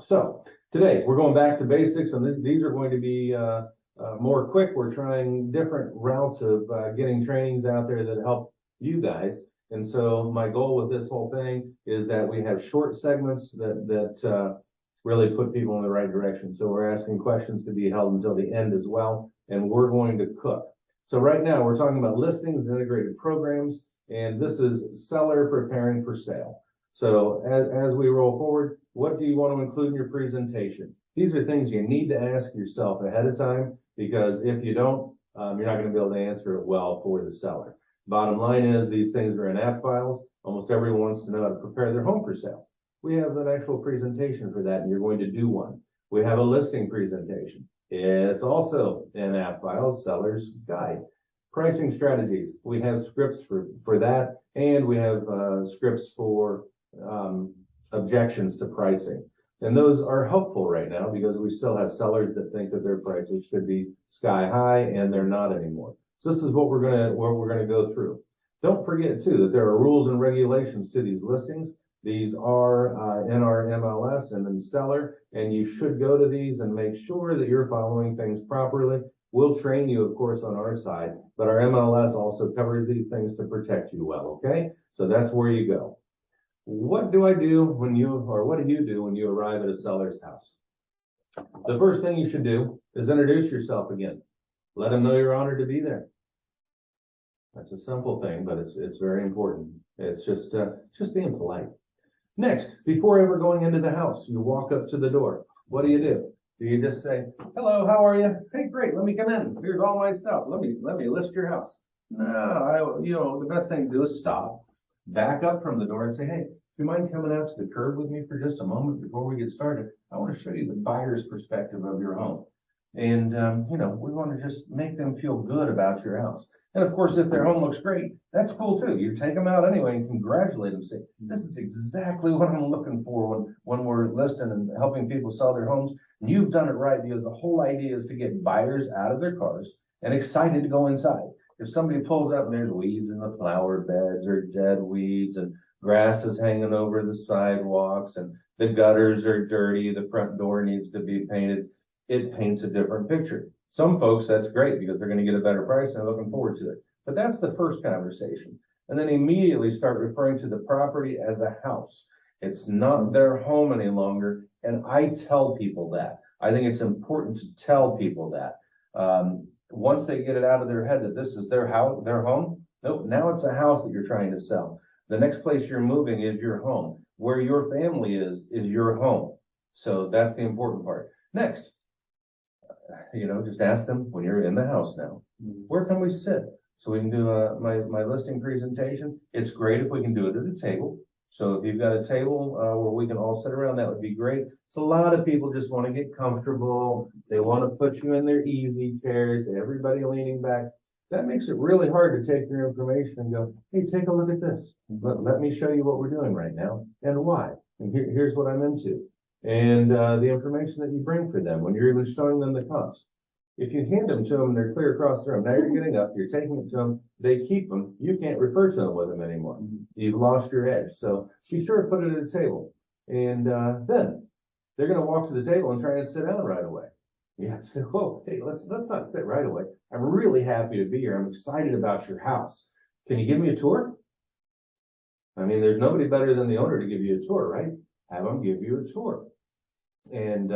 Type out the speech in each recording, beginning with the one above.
So today we're going back to basics, and these are going to be more quick. We're trying different routes of getting trainings out there that help you guys. And so my goal with this whole thing is that we have short segments that really put people in the right direction. So we're asking questions to be held until the end as well, and we're going to cook. So right now we're talking about listings and integrated programs, and this is seller preparing for sale. So as we roll forward, what do you want to include in your presentation? These are things you need to ask yourself ahead of time, because if you don't, you're not going to be able to answer it well for the seller. Bottom line is these things are in app files. Almost everyone wants to know how to prepare their home for sale. We have an actual presentation for that, and you're going to do one. We have a listing presentation. It's also in app files, seller's guide. Pricing strategies. We have scripts for that, and we have scripts for objections to pricing. And those are helpful right now because we still have sellers that think that their prices should be sky high, and they're not anymore. So this is what we're gonna go through. Don't forget too that there are rules and regulations to these listings. These are in our MLS and in Stellar, and you should go to these and make sure that you're following things properly. We'll train you, of course, on our side, but our MLS also covers these things to protect you well, okay? So that's where you go. What do I do what do you do when you arrive at a seller's house? The first thing you should do is introduce yourself again. Let them know you're honored to be there. That's a simple thing, but it's very important. It's just being polite. Next, before ever going into the house, you walk up to the door. What do? Do you just say, "Hello, how are you? Hey, great, let me come in. Here's all my stuff. Let me list your house." No, the best thing to do is stop, back up from the door and say, "Hey, do you mind coming out to the curb with me for just a moment before we get started? I want to show you the buyer's perspective of your home." And, we want to just make them feel good about your house. And of course, if their home looks great, that's cool too. You take them out anyway and congratulate them. Say, "This is exactly what I'm looking for when we're listing and helping people sell their homes. And you've done it right, because the whole idea is to get buyers out of their cars and excited to go inside. If somebody pulls up and there's weeds in the flower beds or dead weeds and grass is hanging over the sidewalks and the gutters are dirty, the front door needs to be painted," it paints a different picture. Some folks, that's great because they're going to get a better price and they're looking forward to it. But that's the first conversation. And then immediately start referring to the property as a house. It's not their home any longer. And I tell people that. I think it's important to tell people that. Once they get it out of their head that this is their house, their home, nope, now it's a house that you're trying to sell. The next place you're moving is your home. Where your family is your home. So that's the important part. Next, just ask them when you're in the house now, where can we sit? So we can do my listing presentation. It's great if we can do it at a table. So if you've got a table where we can all sit around, that would be great. So a lot of people just want to get comfortable. They want to put you in their easy chairs, everybody leaning back. That makes it really hard to take your information and go, "Hey, take a look at this. Let me show you what we're doing right now and why. And here's what I'm into." And the information that you bring for them when you're even showing them the comps. If you hand them to them and they're clear across the room, now you're getting up, you're taking it to them, they keep them, you can't refer to them with them anymore. You've lost your edge. So be sure to put it at a table. And then they're going to walk to the table and try to sit down right away. You have to say, "Whoa, hey, let's not sit right away. I'm really happy to be here. I'm excited about your house. Can you give me a tour?" I mean, there's nobody better than the owner to give you a tour, right? Have them give you a tour. And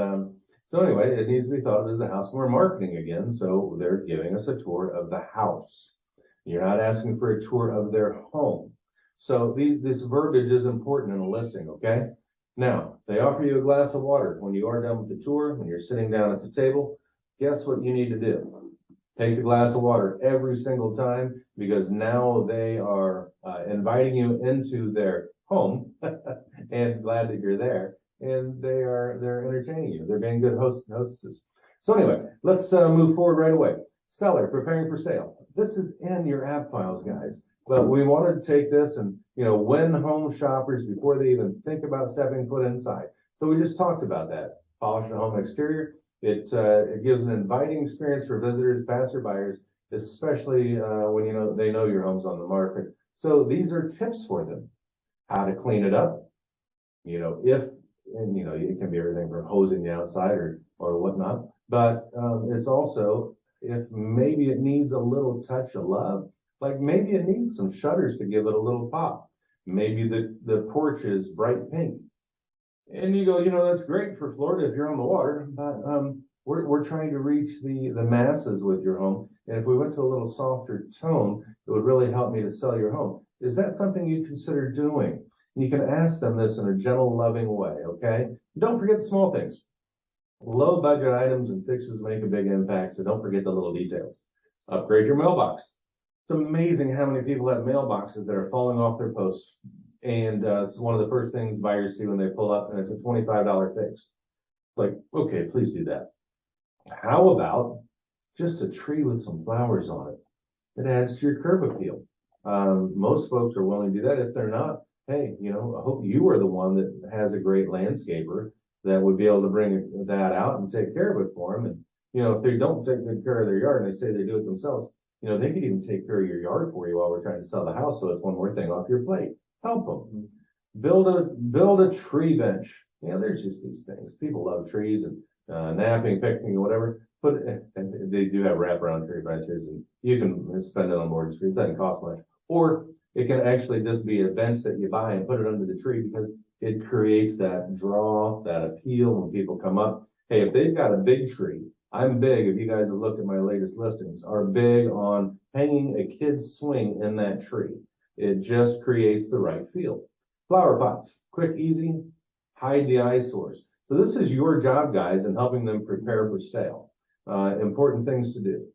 so anyway, it needs to be thought of as the house. We're marketing again, so they're giving us a tour of the house. You're not asking for a tour of their home. So this verbiage is important in a listing, okay? Now, they offer you a glass of water when you are done with the tour, when you're sitting down at the table. Guess what you need to do? Take the glass of water every single time, because now they are inviting you into their home and glad that you're there. And they're entertaining you. They're being good hosts and hostesses. So anyway, let's move forward right away. Seller preparing for sale. This is in your app files, guys. But we wanted to take this and win home shoppers before they even think about stepping foot inside. So we just talked about that. Polish the home exterior. It gives an inviting experience for visitors, passer buyers, especially when they know your home's on the market. So these are tips for them. How to clean it up. If and it can be everything from hosing the outside or whatnot. But it's also, if maybe it needs a little touch of love, like maybe it needs some shutters to give it a little pop. Maybe the porch is bright pink. And you go, that's great for Florida if you're on the water, but we're trying to reach the masses with your home. And if we went to a little softer tone, it would really help me to sell your home. Is that something you consider doing? And you can ask them this in a gentle, loving way, okay? Don't forget the small things. Low budget items and fixes make a big impact, so don't forget the little details. Upgrade your mailbox. It's amazing how many people have mailboxes that are falling off their posts. And it's one of the first things buyers see when they pull up, and it's a $25 fix. Like, okay, please do that. How about just a tree with some flowers on it? It adds to your curb appeal. Most folks are willing to do that. If they're not, hey, I hope you are the one that has a great landscaper that would be able to bring that out and take care of it for them. And, if they don't take good care of their yard and they say they do it themselves, they could even take care of your yard for you while we're trying to sell the house. So it's one more thing off your plate. Help them. Build a tree bench. There's just these things. People love trees and napping, picnicking, whatever. And they do have wraparound tree benches, and you can spend it on mortgage tree. It doesn't cost much. Or it can actually just be a bench that you buy and put it under the tree because it creates that draw, that appeal when people come up. Hey, if they've got a big tree, I'm big, if you guys have looked at my latest listings, are big on hanging a kid's swing in that tree. It just creates the right feel. Flower pots, quick, easy, hide the eyesores. So this is your job, guys, in helping them prepare for sale. Important things to do.